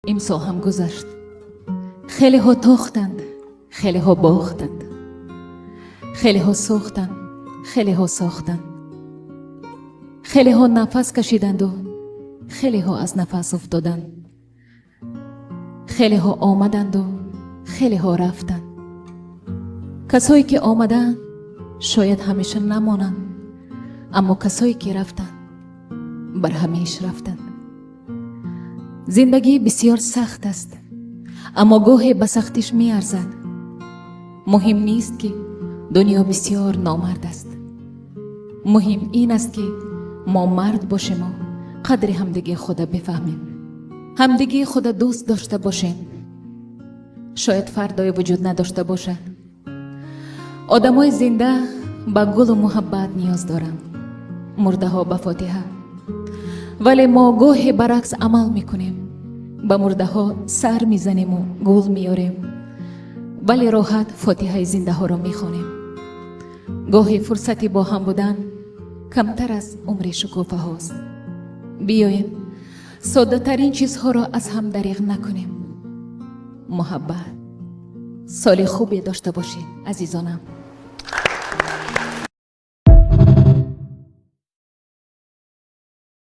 امسال هم گذشت. خیلی ها تاختند، خیلی ها باختند، خیلی ها سوختند، خیلی ها ساختند، خیلی ها نفس کشیدند و خیلی ها از نفس افتادند، خیلی ها آمدند و خیلی ها رفتند. کسایی که آمدند شاید همیشه نمانند، اما کسایی که رفتند بر همیشه رفتند. زندگی بسیار سخت است، اما گاهی به سختیش می ارزد. مهم نیست که دنیا بسیار نامرد است، مهم این است که ما مرد باشیم و قدر همدیگه خود بفهمیم، همدیگه خود دوست داشته باشیم. شاید فردای وجود نداشته باشد. آدمای زنده به گل و محبت نیاز دارند، مرده ها به فاتحه. ولی ما گاهی برعکس عمل میکنیم، به مرده ها سر میزنیم و گل میاریم، ولی راحت فاتحه زنده ها را میخوانیم. گاهی فرصتی با هم بودن کمتر از عمر شکوفه هاست. بیاییم ساده ترین چیزها را از هم دریغ نکنیم. محبت. سال خوبی داشته باشید عزیزانم.